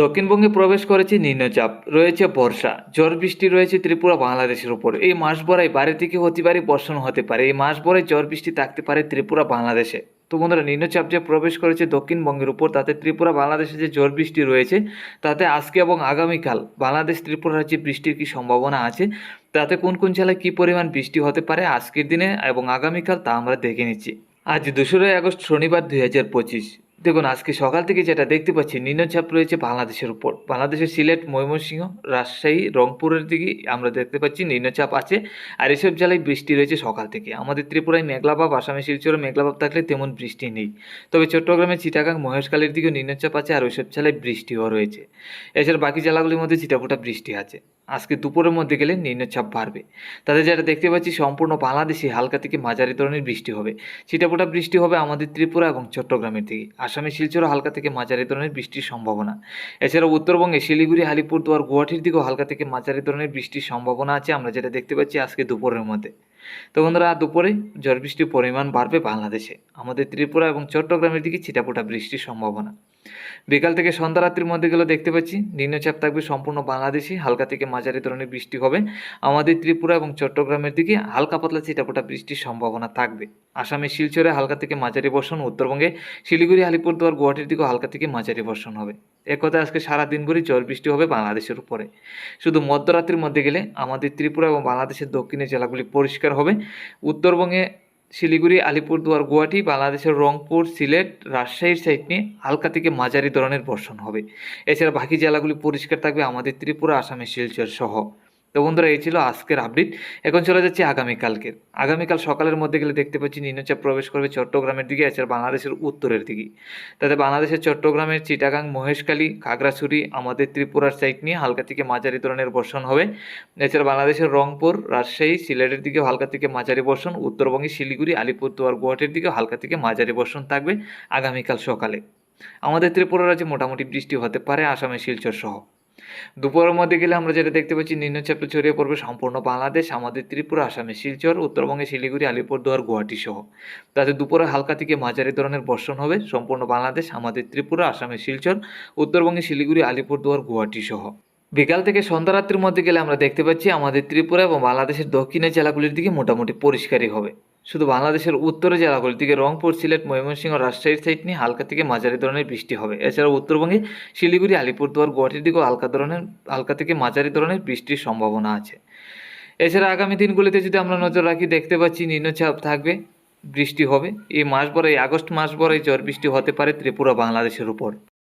দক্ষিণবঙ্গে প্রবেশ করেছে নিম্নচাপ, রয়েছে বর্ষা, ঝড় বৃষ্টি রয়েছে ত্রিপুরা বাংলাদেশের উপর। এই মাস ভরাই বাড়ি থেকে অতিবারই বর্ষণ হতে পারে। এই মাস ভরাই ঝড় বৃষ্টি থাকতে পারে ত্রিপুরা বাংলাদেশে। তো বন্ধুরা, নিম্নচাপ যে প্রবেশ করেছে দক্ষিণবঙ্গের উপর, তাতে ত্রিপুরা বাংলাদেশে যে ঝড় বৃষ্টি রয়েছে, তাতে আজকে এবং আগামীকাল বাংলাদেশ ত্রিপুরা রাজ্যে বৃষ্টির কি সম্ভাবনা আছে, তাতে কোন কোন জেলায় কী পরিমাণ বৃষ্টি হতে পারে আজকের দিনে এবং আগামীকাল, তা আমরা দেখে নিচ্ছি। আজ 2 আগস্ট শনিবার 2025। দেখুন, আজকে সকাল থেকে যেটা দেখতে পাচ্ছি, নিম্নচাপ রয়েছে বাংলাদেশের উপর। বাংলাদেশের সিলেট, ময়মনসিংহ, রাজশাহী, রংপুরের দিকে আমরা দেখতে পাচ্ছি নিম্নচাপ আছে। আর এসব জেলায় বৃষ্টি রয়েছে সকাল থেকে। আমাদের ত্রিপুরায় মেঘলাভাব, আসামে শিলচরে মেঘলাভাব থাকলে তেমন বৃষ্টি নেই। তবে চট্টগ্রামে চিটাগাং, মহেশখালীর দিকেও নিম্নচাপ আছে, আর ওইসব জেলায় বৃষ্টিও রয়েছে। এছাড়া বাকি জেলাগুলির মধ্যে ছিটাফোঁটা বৃষ্টি আছে। আজকে দুপুরের মধ্যে গেলে নিম্নচাপ বাড়বে। তাতে যেটা দেখতে পাচ্ছি, সম্পূর্ণ বাংলাদেশে হালকা থেকে মাঝারি ধরনের বৃষ্টি হবে। ছিটাফোঁটা বৃষ্টি হবে আমাদের ত্রিপুরা এবং চট্টগ্রামের দিকে। আসামে শিলচরে হালকা থেকে মাঝারি ধরনের বৃষ্টির সম্ভাবনা। এছাড়াও উত্তরবঙ্গে শিলিগুড়ি, আলিপুরদুয়ার, গুয়াহাটির দিকেও হালকা থেকে মাঝারি ধরনের বৃষ্টির সম্ভাবনা আছে, আমরা যেটা দেখতে পাচ্ছি আজকে দুপুরের মধ্যে। তো বন্ধুরা, দুপুরে ঝড় বৃষ্টির পরিমাণ বাড়বে বাংলাদেশে। আমাদের ত্রিপুরা এবং চট্টগ্রামের দিকে ছিটাফোঁটা বৃষ্টির সম্ভাবনা। বিকাল থেকে সন্ধ্যা রাত্রির মধ্যে গেলে দেখতে পাচ্ছি নিম্নচাপ থাকবে সম্পূর্ণ বাংলাদেশে, হালকা থেকে মাঝারি ধরনের বৃষ্টি হবে। আমাদের ত্রিপুরা এবং চট্টগ্রামের দিকে হালকা পাতলা ছিটাফোঁটা বৃষ্টির সম্ভাবনা থাকবে। আসামের শিলচরে হালকা থেকে মাঝারি বর্ষণ, উত্তরবঙ্গে শিলিগুড়ি, আলিপুরদুয়ার, গুয়াহাটির দিকেও হালকা থেকে মাঝারি বর্ষণ হবে। এক কথায় আজকে সারা দিনভরই ঝড় বৃষ্টি হবে বাংলাদেশের উপরে। শুধু মধ্যরাত্রির মধ্যে গেলে আমাদের ত্রিপুরা এবং বাংলাদেশের দক্ষিণের জেলাগুলি পরিষ্কার হবে। উত্তরবঙ্গে শিলিগুড়ি, আলিপুরদুয়ার, গুয়াহাটি, বাংলাদেশের রংপুর, সিলেট, রাজশাহীর সাইড নিয়ে হালকা থেকে মাঝারি ধরনের বর্ষণ হবে। এছাড়া বাকি জেলাগুলি পরিষ্কার থাকবে আমাদের ত্রিপুরা, আসামের শিলচর সহ। তো বন্ধুরা, এই ছিল আজকের আপডেট। এখন চলে যাচ্ছে আগামীকালকে। আগামীকাল সকালের মধ্যে গেলে দেখতে পাচ্ছি নিম্নচাপ প্রবেশ করবে চট্টগ্রামের দিকে, এছাড়া বাংলাদেশের উত্তরের দিকে। তাতে বাংলাদেশের চট্টগ্রামের চিটাগাং, মহেশখালী, খাগড়াছড়ি, আমাদের ত্রিপুরার সাইড নিয়ে হালকা থেকে মাঝারি ধরনের বর্ষণ হবে। এছাড়া বাংলাদেশের রংপুর, রাজশাহী, সিলেটের দিকেও হালকা থেকে মাঝারি বর্ষণ। উত্তরবঙ্গে শিলিগুড়ি, আলিপুরদুয়ার, গুয়াহাটির দিকেও হালকা থেকে মাঝারি বর্ষণ থাকবে আগামীকাল সকালে। আমাদের ত্রিপুরা রাজ্যে মোটামুটি বৃষ্টি হতে পারে আসামের শিলচর সহ। দুপুরের মধ্যে গেলে আমরা যেটা দেখতে পাচ্ছি, নিম্নচাপ ছড়িয়ে পড়বে সম্পূর্ণ বাংলাদেশ, আমাদের ত্রিপুরা, আসামের শিলচর, উত্তরবঙ্গে শিলিগুড়ি, আলিপুরদুয়ার, গুয়াহাটি সহ। তাতে দুপুরে হালকা থেকে মাঝারি ধরনের বর্ষণ হবে সম্পূর্ণ বাংলাদেশ, আমাদের ত্রিপুরা, আসামের শিলচর, উত্তরবঙ্গে শিলিগুড়ি, আলিপুরদুয়ার, গুয়াহাটি সহ। বিকাল থেকে সন্ধ্যা রাত্রির মধ্যে গেলে আমরা দেখতে পাচ্ছি আমাদের ত্রিপুরা এবং বাংলাদেশের দক্ষিণের জেলাগুলির দিকে মোটামুটি পরিষ্কারই হবে। শুধু বাংলাদেশের উত্তরের জেলাগুলির দিকে রংপুর, সিলেট, ময়মনসিংহ, রাজশাহীর সাইড নিয়ে হালকা থেকে মাঝারি ধরনের বৃষ্টি হবে। এছাড়াও উত্তরবঙ্গে শিলিগুড়ি, আলিপুরদুয়ার, গুয়াহাটির দিকেও হালকা থেকে মাঝারি ধরনের বৃষ্টির সম্ভাবনা আছে। এছাড়া আগামী দিনগুলিতে যদি আমরা নজর রাখি, দেখতে পাচ্ছি নিম্নচাপ থাকবে, বৃষ্টি হবে। এই আগস্ট মাস ভরে ঝড় বৃষ্টি হতে পারে ত্রিপুরা বাংলাদেশের উপর।